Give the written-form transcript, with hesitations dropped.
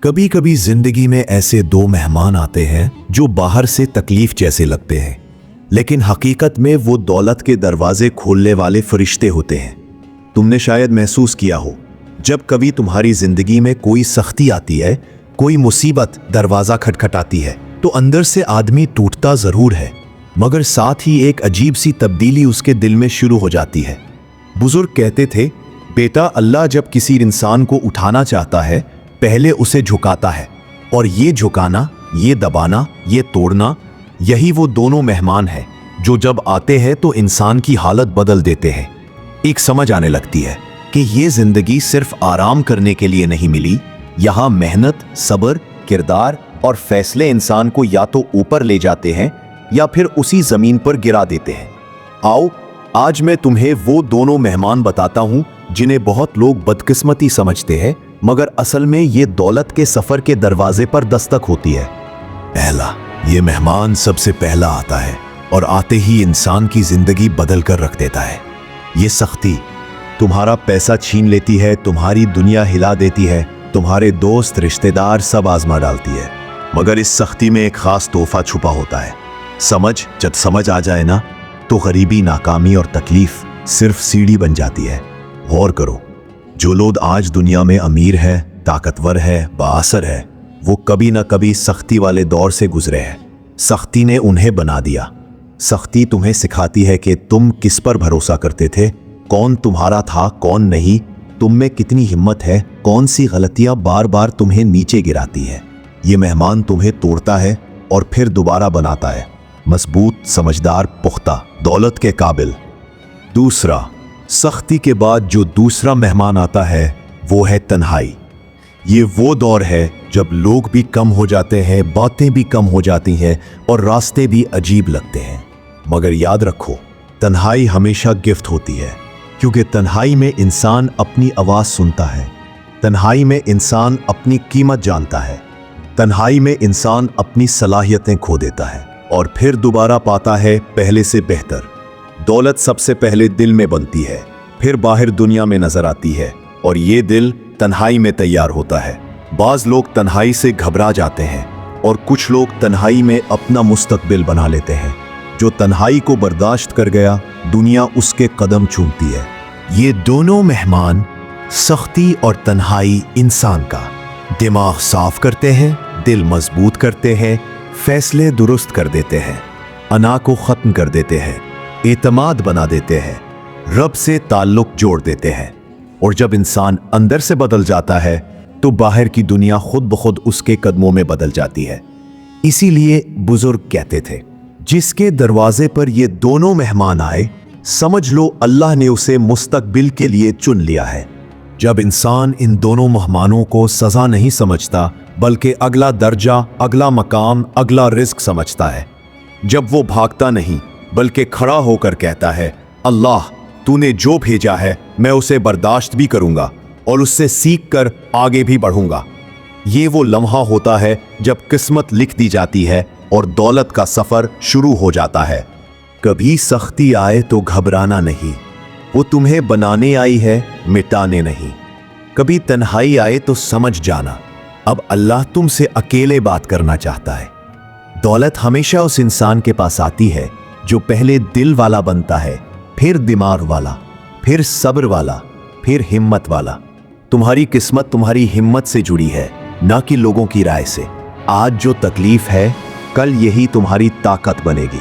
कभी कभी जिंदगी में ऐसे दो मेहमान आते हैं जो बाहर से तकलीफ जैसे लगते हैं, लेकिन हकीकत में वो दौलत के दरवाजे खोलने वाले फरिश्ते होते हैं। तुमने शायद महसूस किया हो, जब कभी तुम्हारी जिंदगी में कोई सख्ती आती है, कोई मुसीबत दरवाजा खटखटाती है, तो अंदर से आदमी टूटता जरूर है, मगर साथ ही एक अजीब सी तब्दीली उसके दिल में शुरू हो जाती है। बुजुर्ग कहते थे, बेटा, अल्लाह जब किसी इंसान को उठाना चाहता है, पहले उसे झुकाता है, और ये झुकाना, ये दबाना, ये तोड़ना, यही वो दोनों मेहमान हैं जो जब आते हैं तो इंसान की हालत बदल देते हैं। एक समझ आने लगती है कि ये जिंदगी सिर्फ आराम करने के लिए नहीं मिली, यहाँ मेहनत, सब्र, किरदार और फैसले इंसान को या तो ऊपर ले जाते हैं या फिर उसी जमीन पर गिरा देते हैं। आओ, आज मैं तुम्हें वो दोनों मेहमान बताता हूँ जिन्हें बहुत लोग बदकिस्मती समझते हैं, मगर असल में ये दौलत के सफर के दरवाजे पर दस्तक होती है। पहला, ये मेहमान सबसे पहला आता है और आते ही इंसान की जिंदगी बदल कर रख देता है। ये सख्ती तुम्हारा पैसा छीन लेती है, तुम्हारी दुनिया हिला देती है, तुम्हारे दोस्त, रिश्तेदार सब आजमा डालती है, मगर इस सख्ती में एक खास तोहफा छुपा होता है। जब समझ आ जाए ना, तो गरीबी, नाकामी और तकलीफ सिर्फ सीढ़ी बन जाती है। गौर करो, जो लोग आज दुनिया में अमीर है, ताकतवर है, बाअसर है, वो कभी ना कभी सख्ती वाले दौर से गुजरे हैं। सख्ती ने उन्हें बना दिया। सख्ती तुम्हें सिखाती है कि तुम किस पर भरोसा करते थे, कौन तुम्हारा था, कौन नहीं, तुम में कितनी हिम्मत है, कौन सी गलतियां बार बार तुम्हें नीचे गिराती है। ये मेहमान तुम्हें तोड़ता है और फिर दोबारा बनाता है, मजबूत, समझदार, पुख्ता, दौलत के काबिल। दूसरा, सख्ती के बाद जो दूसरा मेहमान आता है वो है तन्हाई। ये वो दौर है जब लोग भी कम हो जाते हैं, बातें भी कम हो जाती हैं और रास्ते भी अजीब लगते हैं। मगर याद रखो, तन्हाई हमेशा गिफ्ट होती है, क्योंकि तन्हाई में इंसान अपनी आवाज सुनता है, तन्हाई में इंसान अपनी कीमत जानता है, तन्हाई में इंसान अपनी सलाहियतें खो देता है और फिर दोबारा पाता है पहले से बेहतर। दौलत सबसे पहले दिल में बनती है, फिर बाहर दुनिया में नजर आती है, और ये दिल तन्हाई में तैयार होता है। बाज लोग तन्हाई से घबरा जाते हैं और कुछ लोग तन्हाई में अपना मुस्तकबिल बना लेते हैं। जो तन्हाई को बर्दाश्त कर गया, दुनिया उसके कदम चूमती है। ये दोनों मेहमान, सख्ती और तन्हाई, इंसान का दिमाग साफ करते हैं, दिल मजबूत करते हैं, फैसले दुरुस्त कर देते हैं, अना को खत्म कर देते हैं, एतमाद बना देते हैं, रब से ताल्लुक जोड़ देते हैं। और जब इंसान अंदर से बदल जाता है तो बाहर की दुनिया खुद ब खुद उसके कदमों में बदल जाती है। इसीलिए बुजुर्ग कहते थे, जिसके दरवाजे पर ये दोनों मेहमान आए, समझ लो अल्लाह ने उसे मुस्तकबिल के लिए चुन लिया है। जब इंसान इन दोनों मेहमानों को सजा नहीं समझता, बल्कि अगला दर्जा, अगला मकाम, अगला रिस्क समझता है, जब वो भागता नहीं बल्कि खड़ा होकर कहता है, अल्लाह तूने जो भेजा है मैं उसे बर्दाश्त भी करूंगा और उससे सीख कर आगे भी बढ़ूंगा। ये वो लम्हा होता है जब किस्मत लिख दी जाती है और दौलत का सफर शुरू हो जाता है। कभी सख्ती आए तो घबराना नहीं, वो तुम्हें बनाने आई है, मिटाने नहीं। कभी तन्हाई आए तो समझ जाना, अब अल्लाह तुमसे अकेले बात करना चाहता है। दौलत हमेशा उस इंसान के पास आती है जो पहले दिल वाला बनता है, फिर दिमाग वाला, फिर सब्र वाला, फिर हिम्मत वाला। तुम्हारी किस्मत तुम्हारी हिम्मत से जुड़ी है, ना कि लोगों की राय से। आज जो तकलीफ है, कल यही तुम्हारी ताकत बनेगी।